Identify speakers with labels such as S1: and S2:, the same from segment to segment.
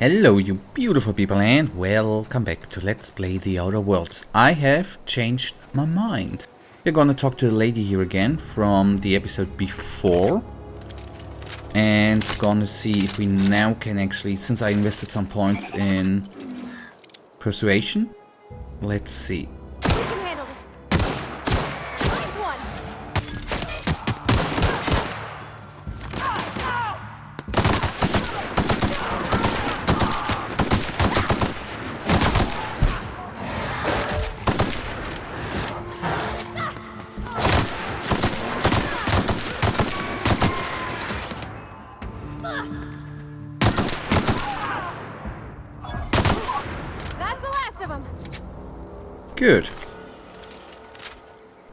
S1: Hello you beautiful people and welcome back to Let's Play The Outer Worlds. I have changed my mind. We're gonna talk to the lady here again from the episode before. And gonna see if we now can actually, since I invested some points in persuasion. Let's see.
S2: You can handle this. Mine's one. That's the last of them.
S1: Good.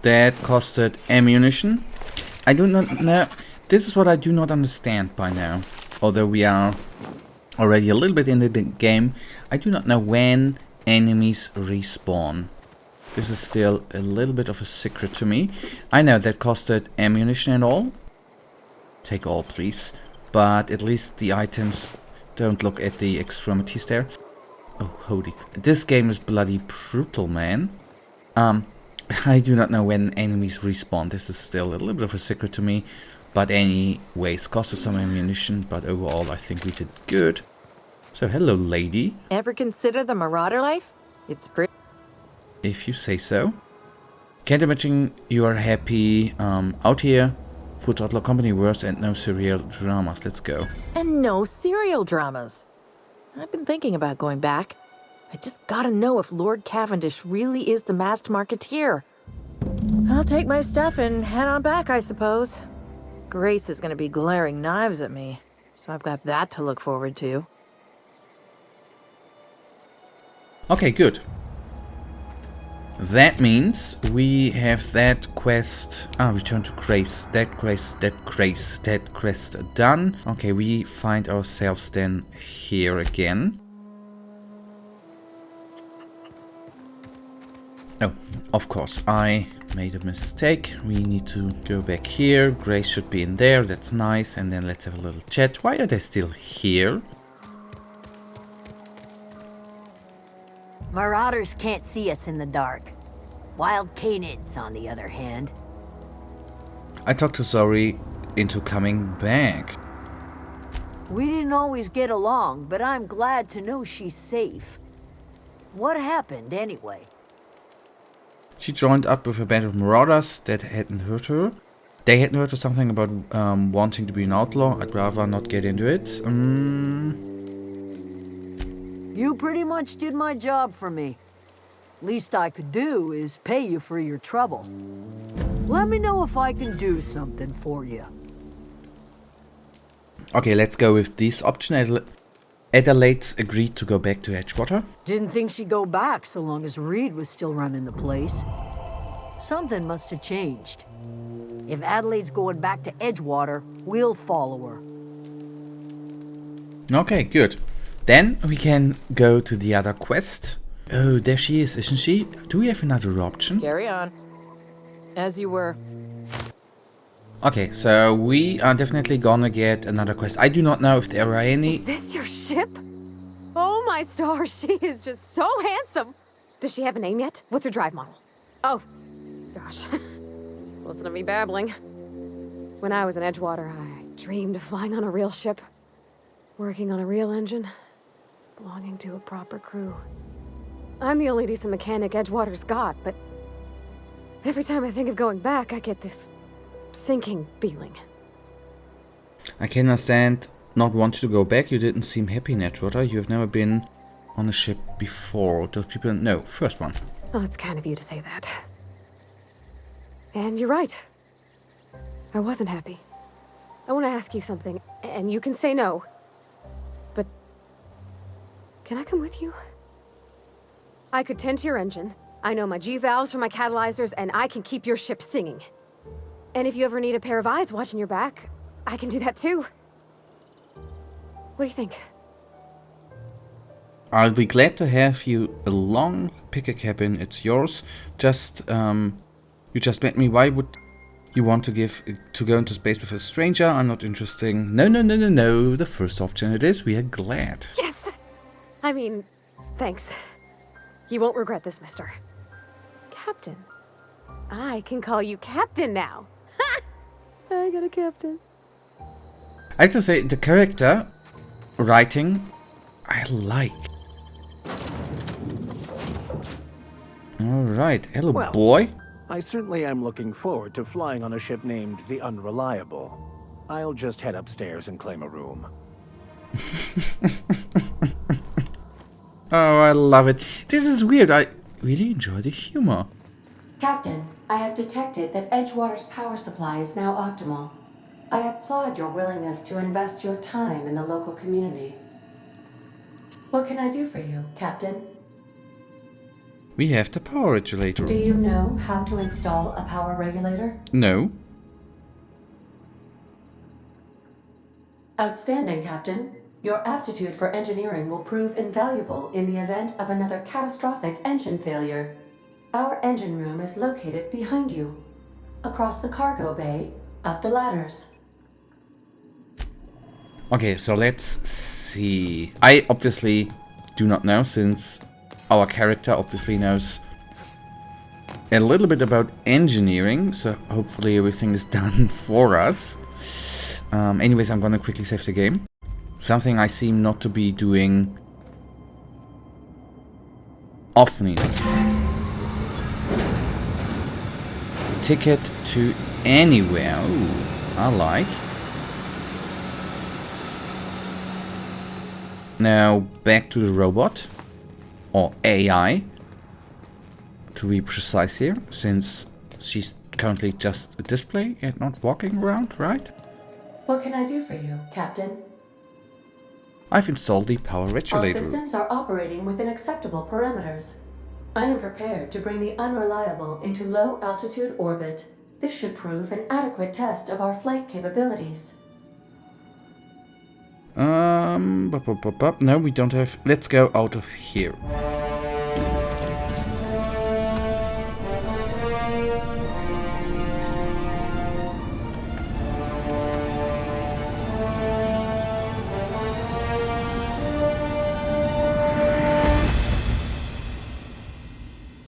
S1: That costed ammunition. I do not know. This is what I do not understand by now. Although we are already a little bit into the game, I do not know when enemies respawn. This is still a little bit of a secret to me. I know that costed ammunition and all. Take all, please. But at least the items, don't look at the extremities there. Oh, holy. This game is bloody brutal, man. I do not know when enemies respawn. This is still a little bit of a secret to me. But anyways, costed some ammunition. But overall, I think we did good. So, hello, lady.
S3: Ever consider the marauder life? It's pretty.
S1: If you say so. Can't imagine you are happy out here. Food toddler company worse and no serial dramas. Let's go.
S3: And no serial dramas. I've been thinking about going back. I just gotta know if Lord Cavendish really is the masked marketeer. I'll take my stuff and head on back, I suppose. Grace is gonna be glaring knives at me, so I've got that to look forward to.
S1: Okay, good. That means we have that quest. Return to Grace. That quest done. Okay, we find ourselves then here again. Oh, of course, I made a mistake. We need to go back here. Grace should be in there. That's nice. And then let's have a little chat. Why are they still here?
S4: Marauders can't see us in the dark. Wild canids, on the other hand.
S1: I talked to Zori into coming back.
S4: We didn't always get along, but I'm glad to know she's safe. What happened, anyway?
S1: She joined up with a band of marauders that hadn't hurt her. They hadn't heard something about wanting to be an outlaw. I'd rather not get into it.
S4: You pretty much did my job for me. Least I could do is pay you for your trouble. Let me know if I can do something for you.
S1: Okay, let's go with this option. Adelaide's agreed to go back to Edgewater.
S4: Didn't think she'd go back so long as Reed was still running the place. Something must have changed. If Adelaide's going back to Edgewater, we'll follow her.
S1: Okay, good. Then we can go to the other quest. Oh, there she is, isn't she? Do we have another option?
S3: Carry on. As you were.
S1: Okay, so we are definitely gonna get another quest. I do not know if there are any.
S2: Is this your ship? Oh my stars, she is just so handsome. Does she have a name yet? What's her drive model? Oh, gosh. Listen to me babbling. When I was in Edgewater, I dreamed of flying on a real ship, working on a real engine, belonging to a proper crew. I'm the only decent mechanic Edgewater's got, but every time I think of going back, I get this sinking feeling.
S1: I can understand not wanting to go back. You didn't seem happy in Edgewater. You have never been on a ship before. Those people... No, first one.
S2: Well, it's kind of you to say that. And you're right. I wasn't happy. I want to ask you something, and you can say no. But can I come with you? I could tend to your engine. I know my G-valves for my catalyzers, and I can keep your ship singing. And if you ever need a pair of eyes watching your back, I can do that too. What do you think?
S1: I'll be glad to have you along. Pick a cabin, it's yours. Just, you just met me. Why would You want to go into space with a stranger? I'm not interested. No. The first option it is. We are glad.
S2: Yes! I mean, thanks. You won't regret this, mister. Captain. I can call you Captain now. Ha! I got a captain.
S1: I have to say, the character writing, I like. Alright, hello
S5: Well,
S1: boy.
S5: I certainly am looking forward to flying on a ship named the Unreliable. I'll just head upstairs and claim a room.
S1: Oh, I love it. This is weird. I really enjoy the humor.
S6: Captain, I have detected that Edgewater's power supply is now optimal. I applaud your willingness to invest your time in the local community. What can I do for you, Captain?
S1: We have the power regulator.
S6: Do you know how to install a power regulator?
S1: No.
S6: Outstanding, Captain. Your aptitude for engineering will prove invaluable in the event of another catastrophic engine failure. Our engine room is located behind you. Across the cargo bay, up the ladders.
S1: Okay, so let's see. I obviously do not know, since our character obviously knows a little bit about engineering, so hopefully everything is done for us. Anyways, I'm gonna quickly save the game. Something I seem not to be doing often enough. Ticket to anywhere. Ooh, I like. Now back to the robot, or AI, to be precise here, since she's currently just a display and not walking around, right?
S6: What can I do for you, Captain?
S1: I've installed the power
S6: All
S1: regulator.
S6: systems are operating within acceptable parameters. I am prepared to bring the Unreliable into low-altitude orbit. This should prove an adequate test of our flight capabilities.
S1: No, we don't have. Let's go out of here.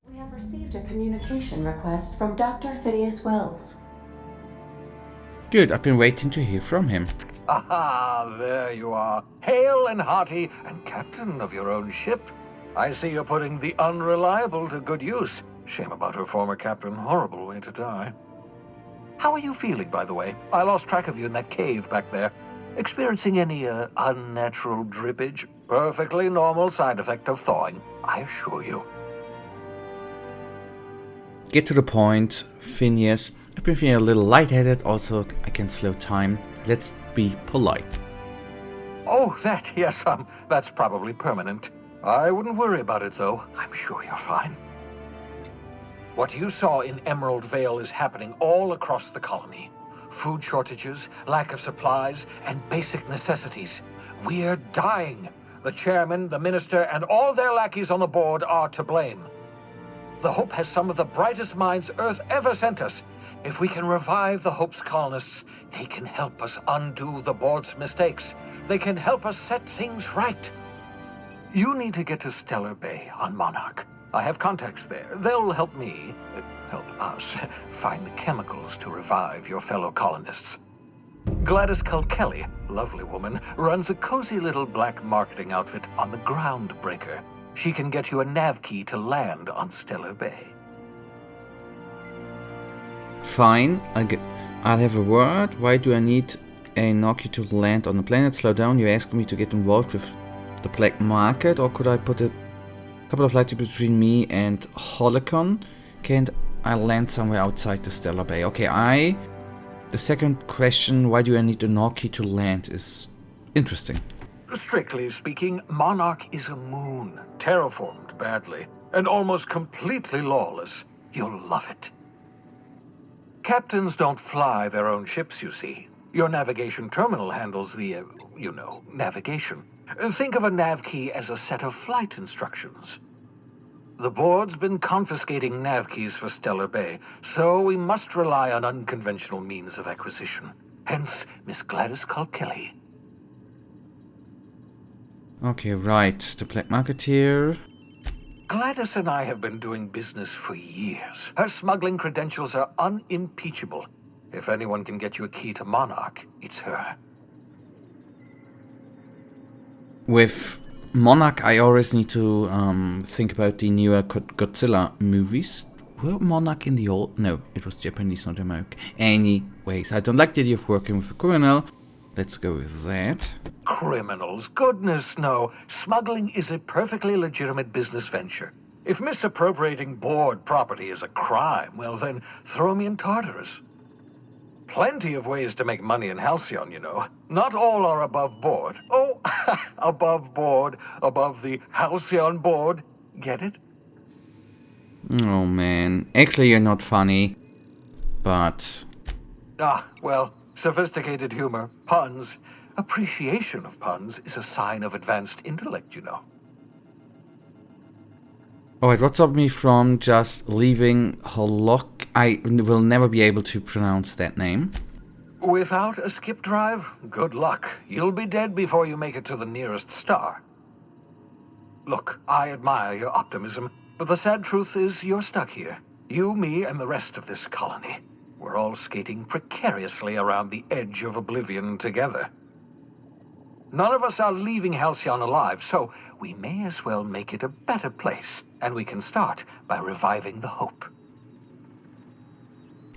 S6: We have received a communication request from Dr. Phineas Wells.
S1: Good, I've been waiting to hear from him.
S7: Aha, there you are. Hale and hearty, and captain of your own ship. I see you're putting the Unreliable to good use. Shame about her former captain. Horrible way to die. How are you feeling, by the way? I lost track of you in that cave back there. Experiencing any, unnatural drippage? Perfectly normal side effect of thawing, I assure you.
S1: Get to the point, Phineas. I've been feeling a little lightheaded, also I can slow time. Let's be polite.
S7: Oh, that, yes, that's probably permanent. I wouldn't worry about it, though. I'm sure you're fine. What you saw in Emerald Vale is happening all across the colony. Food shortages, lack of supplies, and basic necessities. We're dying. The chairman, the minister, and all their lackeys on the board are to blame. The Hope has some of the brightest minds Earth ever sent us. If we can revive the Hope's colonists, they can help us undo the board's mistakes. They can help us set things right. You need to get to Stellar Bay on Monarch. I have contacts there. They'll help me, help us, find the chemicals to revive your fellow colonists. Gladys Kelly, lovely woman, runs a cozy little black marketing outfit on the Groundbreaker. She can get you a nav key to land on Stellar Bay.
S1: Fine, I'll have a word. Why do I need a Nokia to land on the planet? Slow down, you're asking me to get involved with the black market, or could I put a couple of lights between me and Holocon? Can't I land somewhere outside the Stellar Bay? Okay, the second question, why do I need a Nokia to land, is interesting.
S7: Strictly speaking, Monarch is a moon, terraformed badly, and almost completely lawless. You'll love it. Captains don't fly their own ships, you see. Your navigation terminal handles the, navigation. Think of a nav key as a set of flight instructions. The board's been confiscating nav keys for Stellar Bay, so we must rely on unconventional means of acquisition. Hence, Miss Gladys Kelly.
S1: Okay, right. The black marketeer.
S7: Gladys and I have been doing business for years. Her smuggling credentials are unimpeachable. If anyone can get you a key to Monarch, it's her.
S1: With Monarch, I always need to think about the newer Godzilla movies. Were Monarch in the old? No, it was Japanese, not American. Anyways, I don't like the idea of working with a criminal. Let's go with that.
S7: Criminals? Goodness, no. Smuggling is a perfectly legitimate business venture. If misappropriating board property is a crime, well then, throw me in Tartarus. Plenty of ways to make money in Halcyon, you know. Not all are above board. Oh, above board, above the Halcyon board. Get it?
S1: Oh man, actually you're not funny, but...
S7: Ah, well, sophisticated humor, puns, appreciation of puns is a sign of advanced intellect, you know.
S1: Alright, what stopped me from just leaving Holok? I will never be able to pronounce that name.
S7: Without a skip drive, good luck. You'll be dead before you make it to the nearest star. Look, I admire your optimism, but the sad truth is you're stuck here. You, me, and the rest of this colony. We're all skating precariously around the edge of oblivion together. None of us are leaving Halcyon alive, so we may as well make it a better place. And we can start by reviving the hope.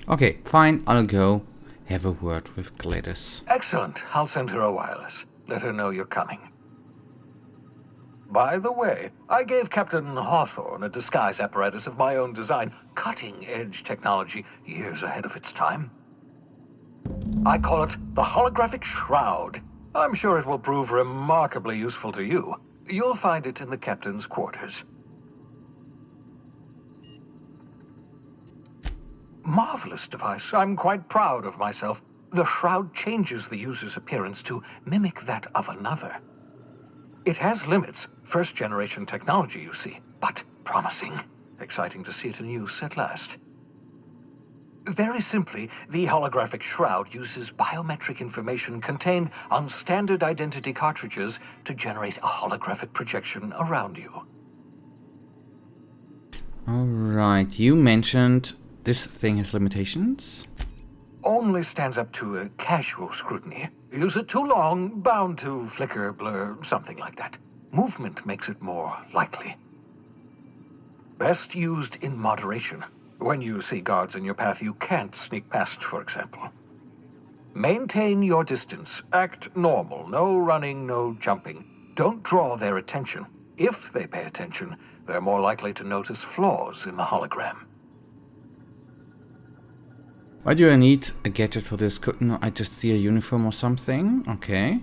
S1: Okay, fine, I'll go have a word with Gladys.
S7: Excellent. I'll send her a wireless. Let her know you're coming. By the way, I gave Captain Hawthorne a disguise apparatus of my own design, cutting-edge technology years ahead of its time. I call it the holographic shroud. I'm sure it will prove remarkably useful to you. You'll find it in the captain's quarters. Marvelous device. I'm quite proud of myself. The shroud changes the user's appearance to mimic that of another. It has limits. First-generation technology, you see, but promising. Exciting to see it in use at last. Very simply, the holographic shroud uses biometric information contained on standard identity cartridges to generate a holographic projection around you.
S1: Alright, you mentioned this thing has limitations?
S7: Only stands up to a casual scrutiny. Use it too long, bound to flicker, blur, something like that. Movement makes it more likely. Best used in moderation. When you see guards in your path you can't sneak past, for example. Maintain your distance. Act normal. No running, no jumping. Don't draw their attention. If they pay attention, they're more likely to notice flaws in the hologram.
S1: Why do I need a gadget for this? Couldn't I just see a uniform or something? Okay.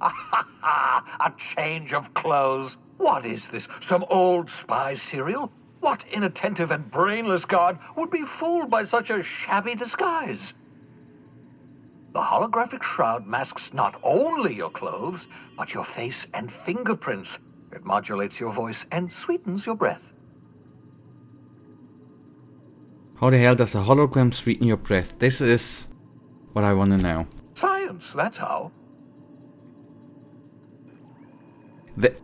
S7: A change of clothes. What is this? Some old spy serial? What inattentive and brainless guard would be fooled by such a shabby disguise? The holographic shroud masks not only your clothes, but your face and fingerprints. It modulates your voice and sweetens your breath.
S1: How the hell does a hologram sweeten your breath? This is what I want to know.
S7: Science, that's how.
S1: The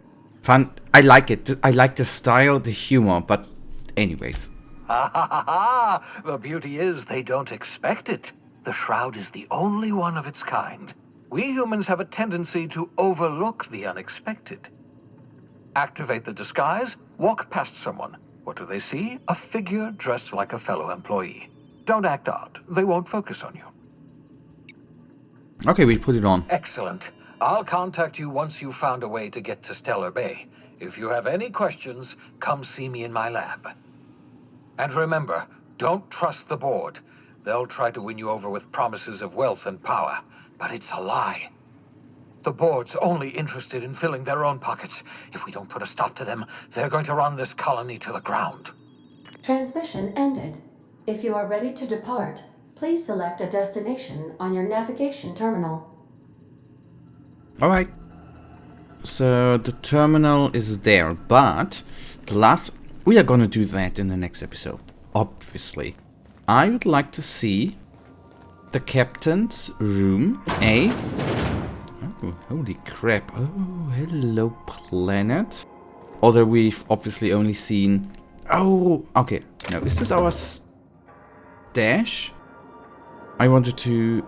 S1: fun. I like it. I like the style, the humor, but anyways.
S7: The beauty is they don't expect it. The shroud is the only one of its kind. We humans have a tendency to overlook the unexpected. Activate the disguise, walk past someone. What do they see? A figure dressed like a fellow employee. Don't act odd. They won't focus on you.
S1: Okay, we put it on.
S7: Excellent. I'll contact you once you've found a way to get to Stellar Bay. If you have any questions, come see me in my lab. And remember, don't trust the board. They'll try to win you over with promises of wealth and power, but it's a lie. The board's only interested in filling their own pockets. If we don't put a stop to them, they're going to run this colony to the ground.
S6: Transmission ended. If you are ready to depart, please select a destination on your navigation terminal.
S1: Alright. So the terminal is there, but the last... We are gonna do that in the next episode, obviously. I would like to see the captain's room, Oh, holy crap. Oh, hello, planet. Although we've obviously only seen... Oh, okay. No, is this our stash? I wanted to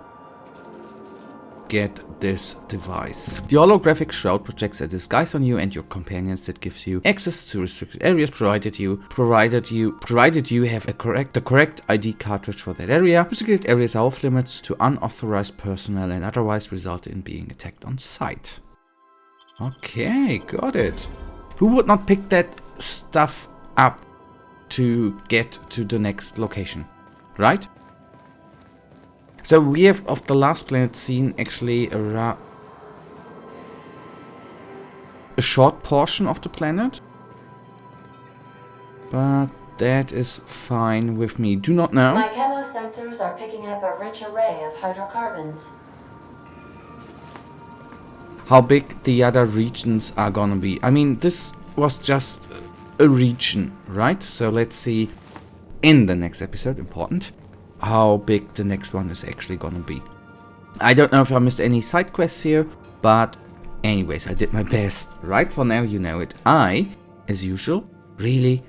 S1: get this device. The holographic shroud projects a disguise on you and your companions that gives you access to restricted areas provided you have the correct ID cartridge for that area. Restricted areas are off limits to unauthorized personnel and otherwise result in being attacked on sight. Okay, got it. Who would not pick that stuff up to get to the next location, right? So we have, of the last planet, seen actually a short portion of the planet. But that is fine with me. Do not know.
S6: My camo sensors are picking up a rich array of hydrocarbons.
S1: How big the other regions are gonna be. I mean, this was just a region, right? So let's see in the next episode, important, how big the next one is actually gonna be. I don't know if I missed any side quests here, but anyways, I did my best. Right for now, you know it. I, as usual, really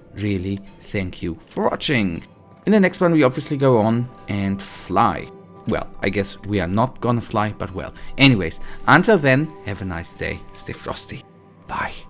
S1: thank you for watching. In the next one, we obviously go on and fly. Well, I guess we are not gonna fly, but well. Anyways, until then, have a nice day. Stay frosty. Bye.